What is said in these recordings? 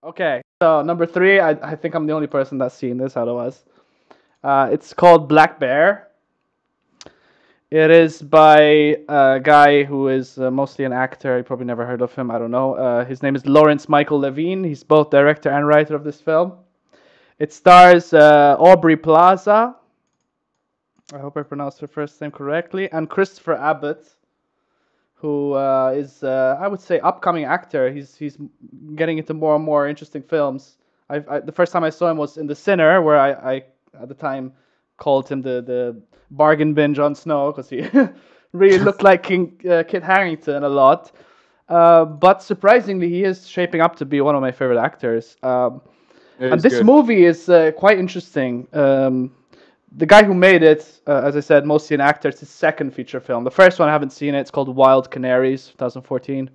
Okay, so number three, I think I'm the only person that's seen this out of us. It's called Black Bear. It is by a guy who is mostly an actor. You probably never heard of him. I don't know. His name is Lawrence Michael Levine. He's both director and writer of this film. It stars Aubrey Plaza. I hope I pronounced her first name correctly. And Christopher Abbott, who is I would say upcoming actor. He's getting into more and more interesting films. The first time I saw him was in The Sinner, where I at the time called him the bargain bin Jon Snow because he really looked like Kit Harington a lot. But surprisingly, he is shaping up to be one of my favorite actors. It And is this good. movie is quite interesting. The guy who made it, as I said, mostly an actor, it's his second feature film. The first one I haven't seen it. It's called Wild Canaries, 2014.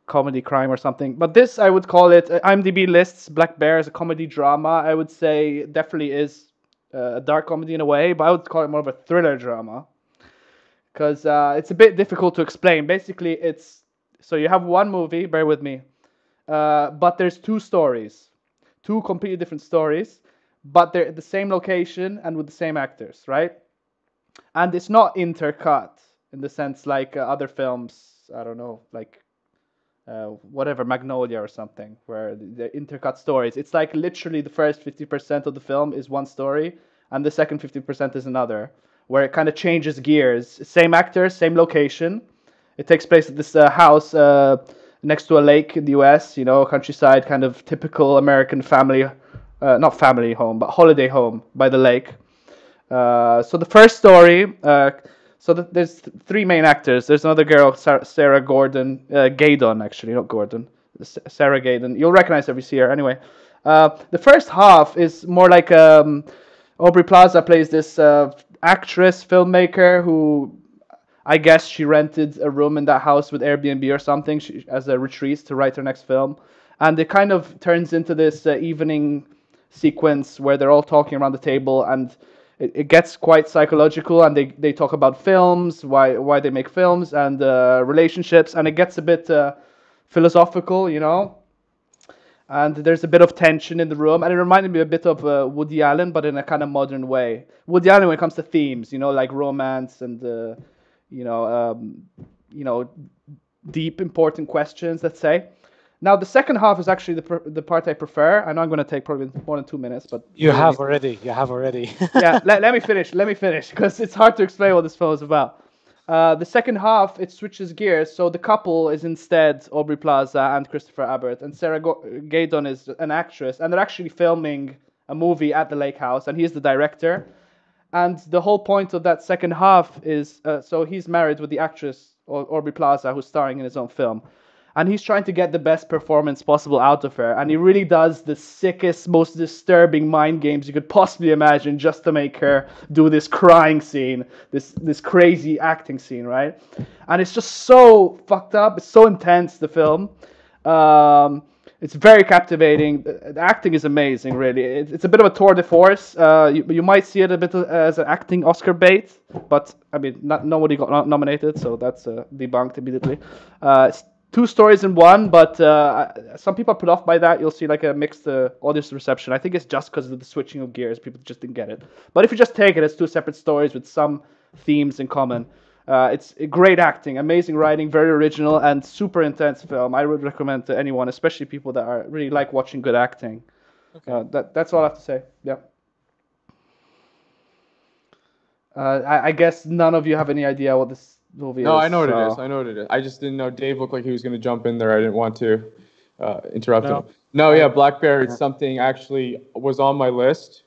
Comedy crime or something. But this, I would call it, IMDb lists Black Bear as a comedy drama. I would say it definitely is a dark comedy in a way, but I would call it more of a thriller drama. Because it's a bit difficult to explain. Basically, it's, so you have one movie, bear with me, but there's two stories. Two completely different stories, but they're at the same location and with the same actors, right? And it's not intercut in the sense like other films, I don't know, like whatever, Magnolia or something, where the intercut stories. It's like literally the first 50% of the film is one story, and the second 50% is another, where it kind of changes gears. Same actors, same location. It takes place at this house next to a lake in the U.S. You know, countryside, kind of typical American family, not family home, but holiday home by the lake. So the first story, there's three main actors. There's another girl, Sarah Gordon, Gaydon actually, not Gordon. Sarah Gaydon. You'll recognize her if you see her. Anyway, the first half is more like Aubrey Plaza plays this actress, filmmaker who I guess she rented a room in that house with Airbnb or something as a retreat to write her next film. And it kind of turns into this evening sequence where they're all talking around the table and it gets quite psychological and they talk about films, why they make films and relationships, and it gets a bit philosophical, you know. And there's a bit of tension in the room, and it reminded me a bit of Woody Allen, but in a kind of modern way. Woody Allen when it comes to themes, you know, like romance and you know, you know, deep important questions. Let's say. Now the second half is actually the part I prefer. I know I'm going to take probably more than 2 minutes, but You bear with have me. already. You have already. Yeah, let me finish. Let me finish because it's hard to explain what this film is about. The second half it switches gears, so the couple is instead Aubrey Plaza and Christopher Abbott, and Sarah Gaydon is an actress, and they're actually filming a movie at the lake house, and he's the director. And the whole point of that second half is so he's married with the actress Aubrey Plaza, who's starring in his own film, and he's trying to get the best performance possible out of her, and he really does the sickest, most disturbing mind games you could possibly imagine just to make her do this crying scene, this crazy acting scene, right? And it's just so fucked up. It's so intense, the film. It's very captivating. The acting is amazing, really. It's a bit of a tour de force. You might see it a bit as an acting Oscar bait, but I mean, nobody got nominated, so that's debunked immediately. It's two stories in one, but some people are put off by that. You'll see like a mixed audience reception. I think it's just because of the switching of gears. People just didn't get it. But if you just take it as two separate stories with some themes in common, it's great acting, amazing writing, very original, and super intense film. I would recommend to anyone, especially people that are really like watching good acting. That's all I have to say. Yeah. I guess none of you have any idea what this movie No, is. I know what it is. so- I know what it is. I just didn't know Dave looked like he was going to jump in there. I didn't want to interrupt No. him. No, yeah, Black Bear is something actually was on my list,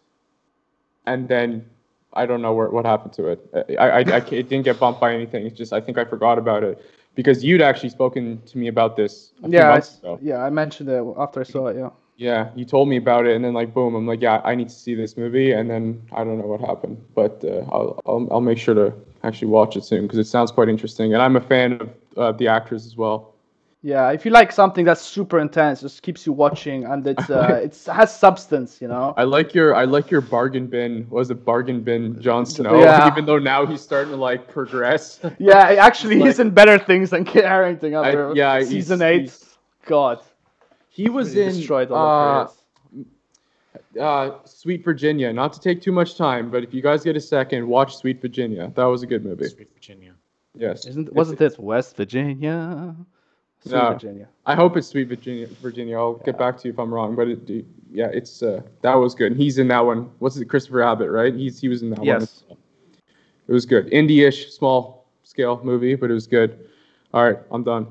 and then I don't know what happened to it. It didn't get bumped by anything. It's just I think I forgot about it because you'd actually spoken to me about this a few Yeah, months ago. yeah, I mentioned it after I saw it. Yeah. Yeah, you told me about it, and then like boom, I'm like, yeah, I need to see this movie, and then I don't know what happened, but I'll make sure to actually watch it soon because it sounds quite interesting, and I'm a fan of the actors as well. Yeah, if you like something that's super intense, just keeps you watching, and it has substance, you know. I like your bargain bin. Was it bargain bin Jon Snow? Yeah. Even though now he's starting to like progress. Yeah, actually, It's he's like- in better things than Kit Harington after yeah, season he's- 8. he's- God. He was Really in destroyed all their careers. Sweet Virginia. Not to take too much time, but if you guys get a second, watch Sweet Virginia. That was a good movie. Sweet Virginia. Yes. Wasn't it West Virginia? Sweet No. Virginia. I hope it's Sweet Virginia. Virginia. I'll get back to you if I'm wrong, but it's that was good. And he's in that one. What's it? Christopher Abbott, right? He was in that one. Yes. It was good. Indie-ish, small scale movie, but it was good. All right, I'm done.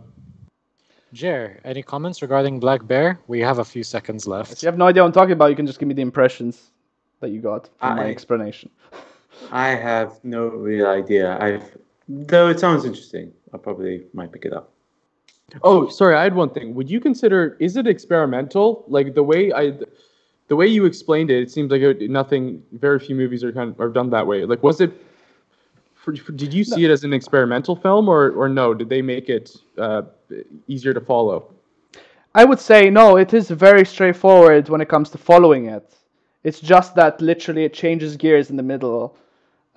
Jer, any comments regarding Black Bear? We have a few seconds If left. you have no idea what I'm talking about, you can just give me the impressions that you got from my explanation. I have no real idea. Though it sounds interesting, I probably might pick it up. Oh, sorry, I had one thing. Would you consider, is it experimental? Like the way you explained it, it seems like very few movies are done that way. Like, was it? Did you see it as an experimental film, or no? Did they make it easier to follow? I would say no. It is very straightforward when it comes to following it. It's just that literally it changes gears in the middle,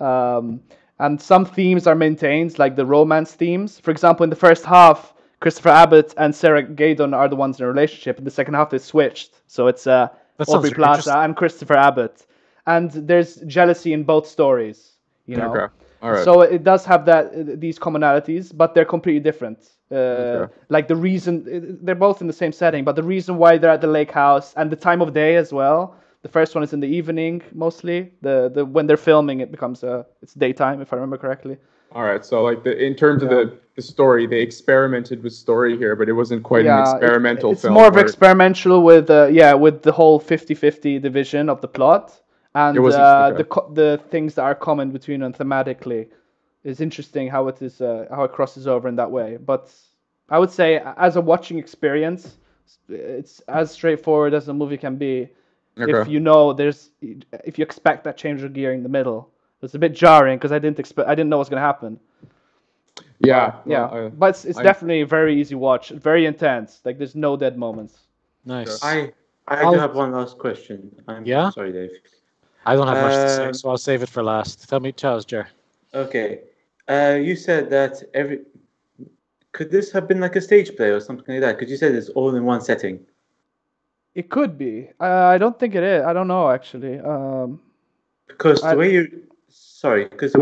and some themes are maintained, like the romance themes. For example, in the first half, Christopher Abbott and Sarah Gadon are the ones in a relationship. In the second half, they switched, so it's Aubrey Plaza and Christopher Abbott, and there's jealousy in both stories. You know. Okay. All right. So it does have these commonalities, but they're completely different. Like the reason they're both in the same setting, but the reason why they're at the lake house and the time of day as well. The first one is in the evening mostly. The when they're filming, it becomes it's daytime if I remember correctly. All right. So like in terms of the story, they experimented with story here, but it wasn't quite an experimental it's film. It's more of experimental with with the whole 50-50 division of the plot. And the things that are common between them thematically is interesting how it is how it crosses over in that way. But I would say as a watching experience, it's as straightforward as a movie can be. Okay. If you know if you expect that change of gear in the middle, it's a bit jarring because I didn't know what's gonna happen. Yeah, but it's definitely a very easy watch, very intense. Like there's no dead moments. Nice. I do have one last question. I'm sorry, Dave. I don't have much to say, so I'll save it for last. Tell us, Jer. Okay. You said that could this have been like a stage play or something like that? Because you said it's all in one setting. It could be. I don't think it is. I don't know actually. Because the way you,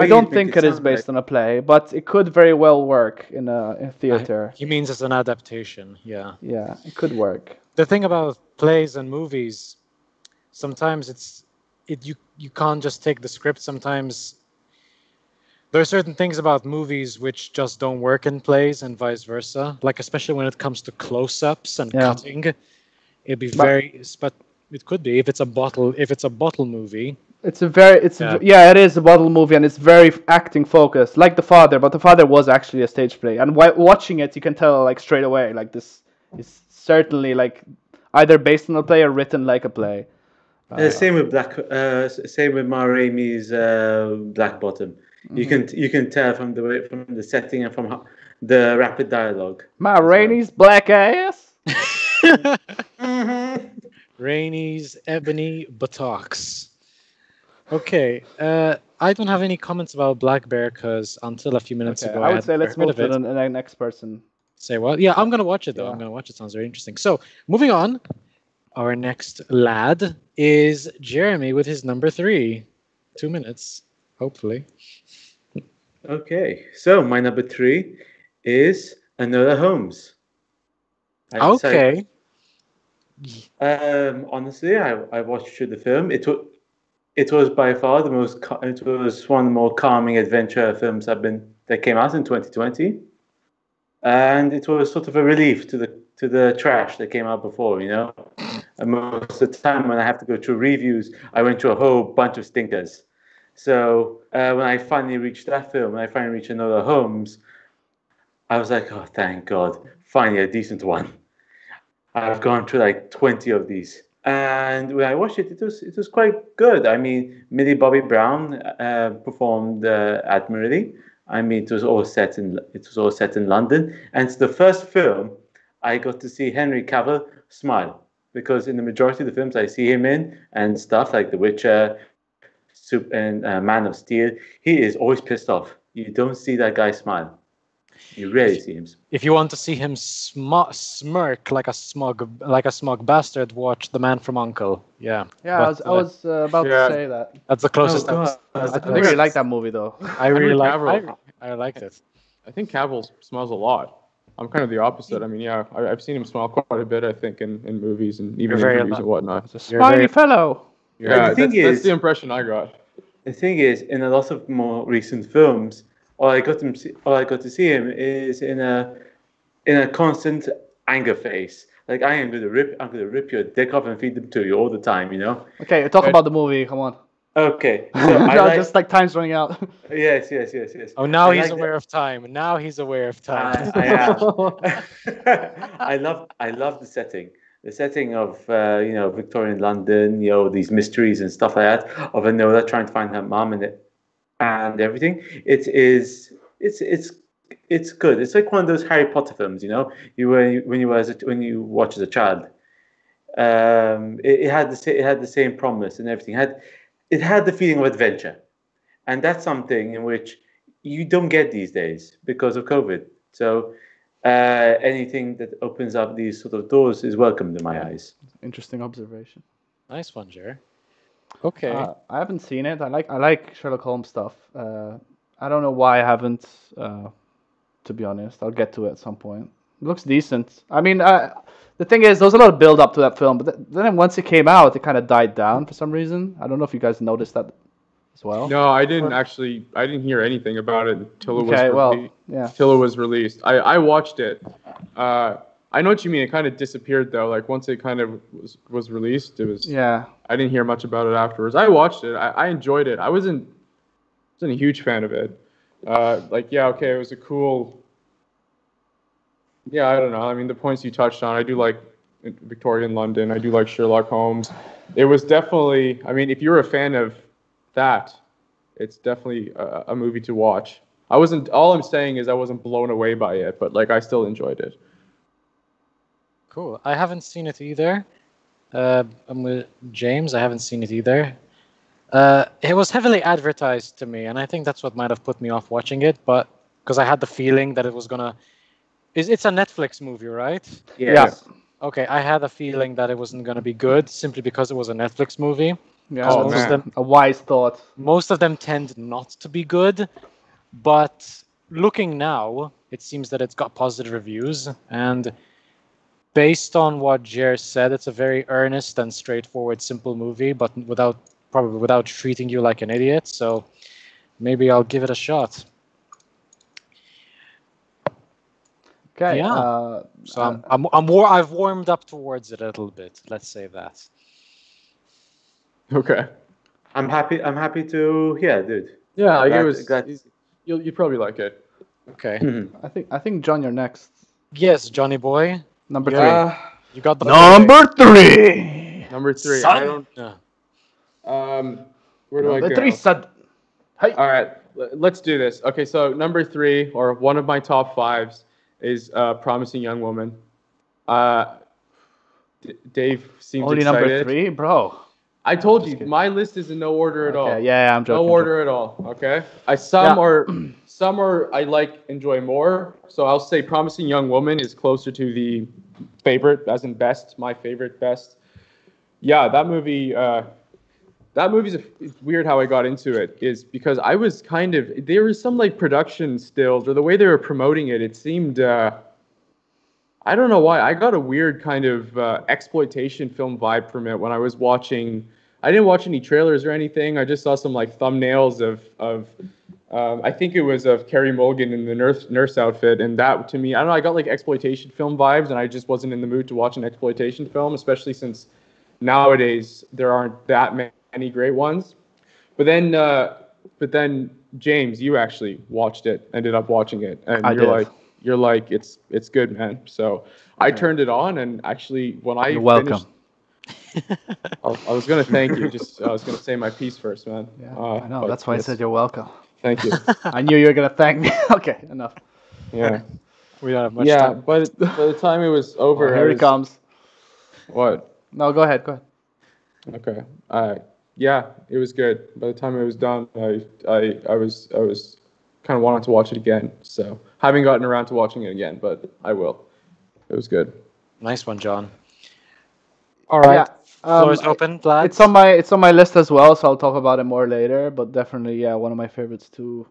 I don't think it is based on a play, but it could very well work in theater. He means it's an adaptation. Yeah. Yeah, it could work. The thing about plays and movies, sometimes you can't just take the script. Sometimes there are certain things about movies which just don't work in plays and vice versa. Like especially when it comes to close-ups and cutting, it'd be but it could be if it's a bottle movie. It is a bottle movie and it's very acting focused, like The Father. But The Father was actually a stage play, and watching it, you can tell like straight away, like this is certainly like either based on a play or written like a play. Same with Ma Rainey's Black Bottom. Mm-hmm. You can tell from the setting and from the rapid dialogue. Ma Rainey's black ass. Rainey's ebony buttocks. Okay, I don't have any comments about Black Bear because until a few minutes ago, I would say let's move to the next person. Say what? Yeah, I'm gonna watch it though. I'm gonna watch it. Sounds very interesting. So moving on, our next lad is Jeremy with his number 3. 2 minutes, hopefully. Okay, so my number 3 is Enola Holmes. Okay. Honestly, I watched through the film. It was by far it was one of the more calming adventure films that came out in 2020, and it was sort of a relief to the trash that came out before. You know, and most of the time when I have to go through reviews, I went through a whole bunch of stinkers. So when I finally reached that film, when I finally reached Enola Holmes, I was like, oh, thank God, finally a decent one. I've gone through like 20 of these. And when I watched it, it was quite good. I mean, Millie Bobby Brown performed admirably. I mean, it was all set in London, and it's the first film I got to see Henry Cavill smile, because in the majority of the films I see him in and stuff like The Witcher, and Man of Steel, he is always pissed off. You don't see that guy smile. You rarely see him. If you want to see him smirk like a smug bastard, watch The Man from U.N.C.L.E. Yeah. Yeah, But, I was about to yeah. say that. that's the Oh closest God! I didn't think really I- like that movie though. I really like. Cavill. I liked it. I think Cavill smells a lot. I'm kind of the opposite. I mean, yeah, I've seen him smell quite a bit. I think in movies and even You're very interviews and whatnot. It's a You're smiley very- fellow. Yeah, the thing that's is- the impression I got. The thing is, in a lot of more recent films, all I got to see him is in a constant anger face. Like I'm gonna rip your dick off and feed them to you all the time. You know. Okay, talk Good. about the movie. Come on. Okay. So I No, like. just like time's running out. Yes. Oh, now I he's like aware of time. Now he's aware of time. I am. I love the setting. The setting of Victorian London, these mysteries and stuff like that of Enola trying to find her mom and everything. It's good. It's like one of those Harry Potter films, when you watch as a child. It had the same promise and everything. It had the feeling of adventure, and that's something in which you don't get these days because of COVID. So anything that opens up these sort of doors is welcomed in my eyes. Interesting observation. Nice one, Jer. Okay. I haven't seen it. I like Sherlock Holmes stuff. I don't know why I haven't. To be honest, I'll get to it at some point. It looks decent. I mean, the thing is, there was a lot of build up to that film, but then once it came out, it kind of died down for some reason. I don't know if you guys noticed that as well. No, I didn't actually. I didn't hear anything about it until it was Okay, well, released. yeah. Till it was released. I watched it. I know what you mean. It kind of disappeared though. Like once it kind of was released, it was. Yeah. I didn't hear much about it afterwards. I watched it. I enjoyed it. I wasn't a huge fan of it. Okay, it was a cool. Yeah, I don't know. I mean, the points you touched on, I do like Victorian London. I do like Sherlock Holmes. It was definitely. I mean, if you're a fan of that, it's definitely a movie to watch. I wasn't. All I'm saying is I wasn't blown away by it, but like I still enjoyed it. Cool. I haven't seen it either. I'm with James. I haven't seen it either. It was heavily advertised to me, and I think that's what might have put me off watching it. But because I had the feeling that it was gonna. It's a Netflix movie, right? Yes. Okay, I had a feeling that it wasn't gonna be good simply because it was a Netflix movie. Yeah. Oh, most man. of them, A wise thought. most of them tend not to be good, but looking now, it seems that it's got positive reviews, and based on what Jer said, it's a very earnest and straightforward, simple movie, but probably without treating you like an idiot. So maybe I'll give it a shot. Okay. Yeah. So I've warmed up towards it a little bit. Let's say that. Okay. I'm happy to hear, dude. Yeah, like Glad- it was. glad- You'll probably like it. Okay. Mhm. I think John, you're next. Yes, Johnny boy, Number Yeah. you got the Number three. Number 3. Son. I don't. Yeah. Where do I Number go? 3, son. Hey. All right, let's do this. Okay, so number 3, or one of my top 5s, is Promising Young Woman. Dave seems Only excited. number 3, bro. I told you, kidding. my list is in no order at all. Okay, yeah, I'm joking. No order at all. Okay. Some Yeah. are I enjoy more. So I'll say Promising Young Woman is closer to the favorite, as in best, my favorite best. Yeah, that movie. It's weird how I got into it, is because I was there was some like production stills, or the way they were promoting it. It seemed. I don't know why. I got a weird kind of exploitation film vibe from it when I was watching. I didn't watch any trailers or anything. I just saw some like thumbnails of I think it was of Carey Mulligan in the nurse outfit, and that to me, I don't know. I got like exploitation film vibes, and I just wasn't in the mood to watch an exploitation film, especially since nowadays there aren't that many great ones. But then James, you actually ended up watching it, and I did. You're like, it's good, man. So I turned it on, and actually, when I You're welcome. I was gonna thank you. I was gonna say my piece first, man. Yeah, I know. But That's why I yes, said you're welcome. Thank you. I knew you were gonna thank me. Okay, enough. Yeah. We don't have much Yeah. time. But by the time it was over, Oh, here he comes. What? No, go ahead. Go ahead. Okay. Yeah, it was good. By the time it was done, I was kind of wanted to watch it again. So haven't gotten around to watching it again, but I will. It was good. Nice one, John. All right. Floor is open, lads. It's on my list as well, so I'll talk about it more later. But definitely, yeah, one of my favorites too.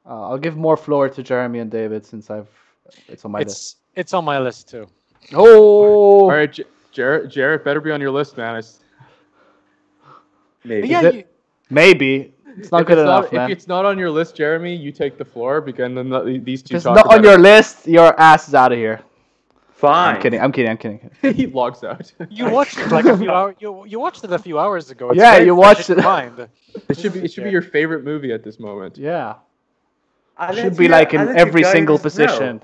I'll give more floor to Jeremy and David since it's on my list. It's on my list too. Oh, All right, Jarrett better be on your list, man. Maybe. Yeah, maybe it's not good enough, man. If it's not on your list, Jeremy, you take the floor because then these two. If it's not on your list, your ass is out of here. Fine. I'm kidding. He logs out. you watched it like a few hours. You watched it a few hours ago. It's Yeah, very you fresh watched in it. your mind. It should be your favorite movie at this moment. Yeah, I'll should let be you- like in I'll let you every guys single know. position.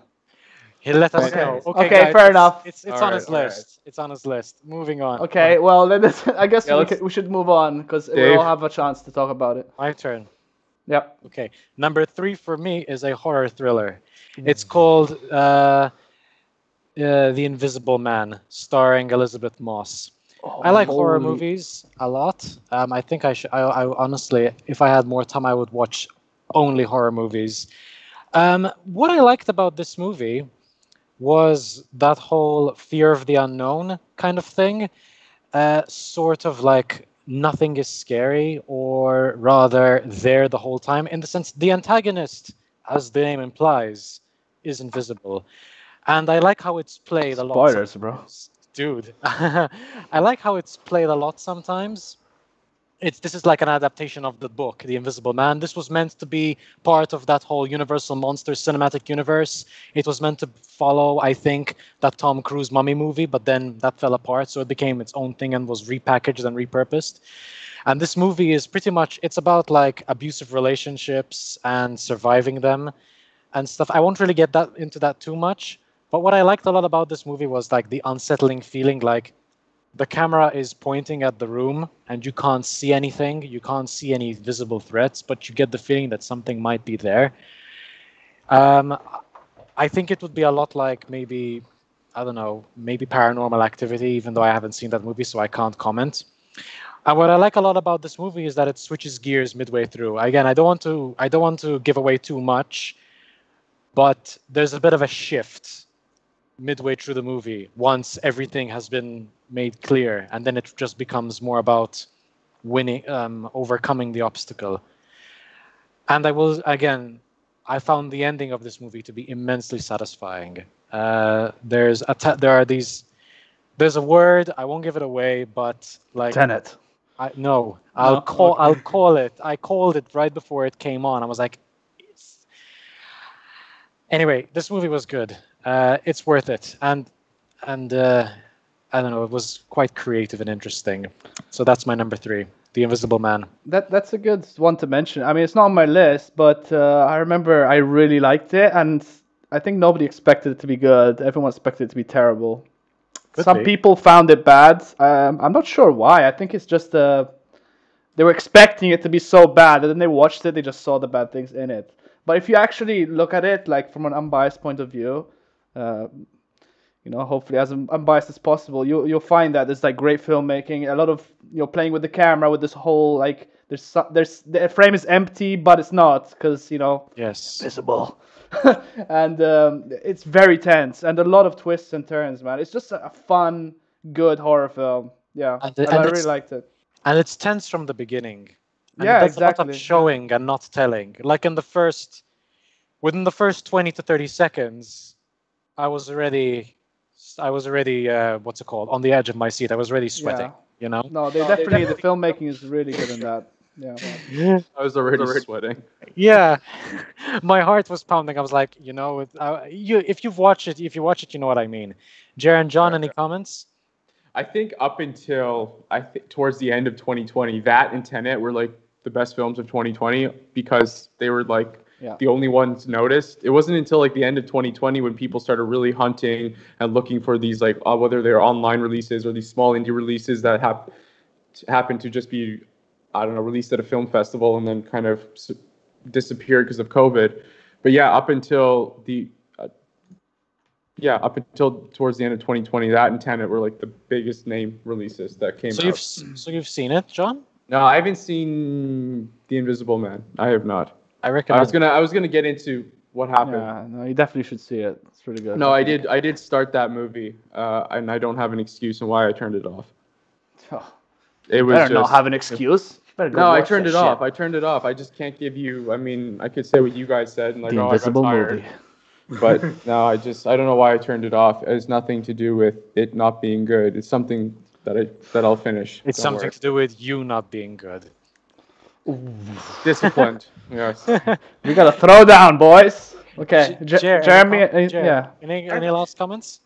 He let us Okay. know. Okay, guys, fair enough. It's All on right, his all right. list. It's on his list. Moving on. Okay, well then I guess Yeah, we should move on because we Dave. all have a chance to talk about it. My turn. Yep. Okay. Number 3 for me is a horror thriller. It's called The Invisible Man, starring Elizabeth Moss. I like horror movies a lot. I think I honestly, if I had more time, I would watch only horror movies. What I liked about this movie was that whole fear of the unknown kind of thing. Sort of like nothing is scary, or rather, there the whole time. In the sense, the antagonist, as the name implies, is invisible. And I like how it's played a lot. Spoilers, bro. Dude. I like how it's played a lot sometimes. This is like an adaptation of the book, The Invisible Man. This was meant to be part of that whole Universal Monsters cinematic universe. It was meant to follow, I think, that Tom Cruise Mummy movie, but then that fell apart, so it became its own thing and was repackaged and repurposed. And this movie is pretty much, it's about like abusive relationships and surviving them and stuff. I won't really get into that too much. But what I liked a lot about this movie was like the unsettling feeling, like the camera is pointing at the room and you can't see anything. You can't see any visible threats, but you get the feeling that something might be there. I think it would be a lot like maybe, I don't know, maybe Paranormal Activity, even though I haven't seen that movie, so I can't comment. And what I like a lot about this movie is that it switches gears midway through. Again, I don't want to give away too much, but there's a bit of a shift midway through the movie once everything has been made clear, and then it just becomes more about winning, overcoming the obstacle. And I found the ending of this movie to be immensely satisfying. There's a word, I won't give it away, but like Tenet. I'll call it. I called it right before it came on. I was like, yes. Anyway, this movie was good. It's worth it, and I don't know, it was quite creative and interesting. So that's my number 3, The Invisible Man. That's a good one to mention. I mean, it's not on my list, but I remember I really liked it, and I think nobody expected it to be good. Everyone expected it to be terrible. Some people found it bad. I'm not sure why. I think it's just they were expecting it to be so bad, and then they watched it. They just saw the bad things in it. But if you actually look at it like from an unbiased point of view, hopefully as unbiased as possible, you'll find that there's like great filmmaking, a lot of playing with the camera with this whole like there's the frame is empty but it's not because Yes, visible, and it's very tense and a lot of twists and turns, man. It's just a fun, good horror film. Yeah, and I really liked it. And it's tense from the beginning. And Yeah, that's exactly. a lot of showing and not telling. Like within the first 20 to 30 seconds, I was already what's it called, on the edge of my seat. I was already sweating. No, the filmmaking is really good in that. Yeah. I was already sweating. Yeah, my heart was pounding. I was like, if you watch it, you know what I mean. Jaron, John, any comments? I think up until towards the end of 2020, that and Tenet were like the best films of 2020 because they were like the only ones noticed. It wasn't until like the end of 2020 when people started really hunting and looking for these like whether they're online releases or these small indie releases that happen to just be, I don't know, released at a film festival and then kind of disappeared because of COVID. But yeah, up until towards the end of 2020, that and Tenet were like the biggest name releases that came out. So you've seen it, John? No, I haven't seen The Invisible Man. I have not. I I recommend. was gonna get into what happened. Yeah, no, you definitely should see it. It's really good. No, I did start that movie, and I don't have an excuse on why I turned it off. Oh, It was better not just have an excuse. Better go no. I watch turned that it off. shit. I turned it off. I just can't give you. I mean, I could say what you guys said and like, The oh, I got Invisible tired. Movie. But no, I don't know why I turned it off. It has nothing to do with it not being good. It's something that I'll finish. It's Don't something worry. to do with you not being good. Disciplined. Yes. We got to throw down, boys. Okay, Jeremy. Jeremy, Yeah. any last comments?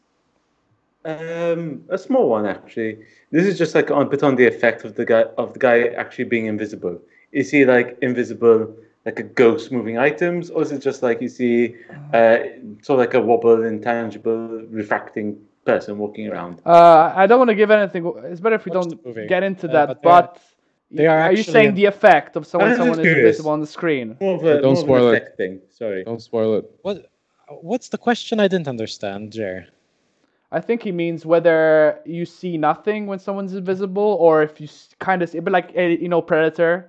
A small one actually. This is just like on bit on the effect of the guy actually being invisible. Is he like invisible, like a ghost moving items, or is it just like you see, sort of like a wobble, intangible, refracting person walking around? I don't want to give anything. It's better if we Watch don't the movie. get into But that. they are- But they are you actually saying in- the effect of I'm someone just is curious. invisible on the screen? More of Don't an spoil it. effect thing. Sorry. Don't spoil it. What's the question? I didn't understand, Jer. I think he means whether you see nothing when someone's invisible, or if you kind of see, but like Predator.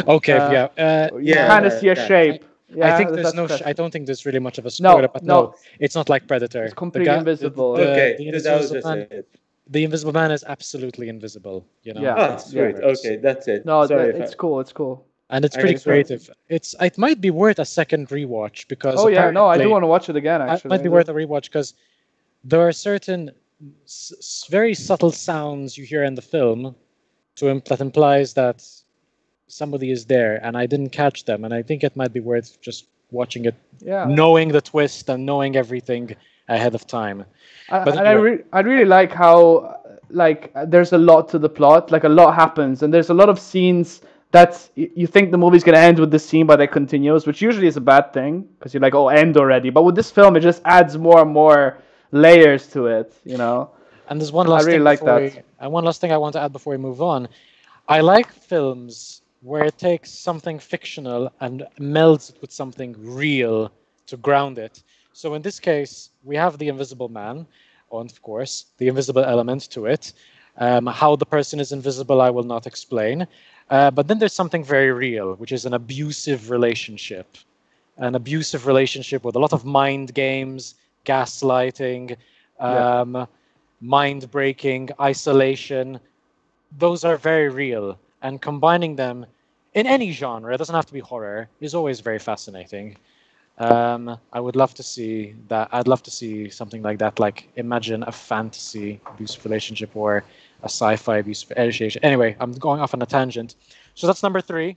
Okay, Uh, yeah. You Yeah, kind of see a that. shape. I think that's there's no. the question. I don't think there's really much of a spoiler, but no, it's not like Predator. It's completely invisible. Okay, The so that was Invisible just Man. it. The Invisible Man is absolutely invisible. You know. Yeah. Ah, sweet. Yeah. Okay, that's it. No, Sorry. it's cool. It's cool. And it's I pretty just want- creative. It might be worth a second rewatch because Oh yeah, no, I do apparently- want to watch it again. It Actually, might be worth a rewatch because there are certain very subtle sounds you hear in the film that implies that somebody is there, and I didn't catch them, and I think it might be worth just watching it, Yeah. knowing the twist and knowing everything ahead of time. But anyway. I really like how there's a lot to the plot. Like a lot happens, and there's a lot of scenes that you think the movie's gonna end with this scene, but it continues, which usually is a bad thing because you're like, oh, end already. But with this film, it just adds more and more layers to it. And there's one last really thing like before that. and one last thing I want to add before we move on. I like films where it takes something fictional and melds it with something real to ground it. So in this case, we have the Invisible Man, and of course, the invisible element to it. How the person is invisible, I will not explain. But then there's something very real, which is an abusive relationship. An abusive relationship with a lot of mind games, gaslighting, mind breaking, isolation. Those are very real. And combining them in any genre, it doesn't have to be horror, is always very fascinating. I would love to see that. I'd love to see something like that. Like imagine a fantasy abusive relationship or a sci-fi abusive relationship. Anyway, I'm going off on a tangent. So that's number 3.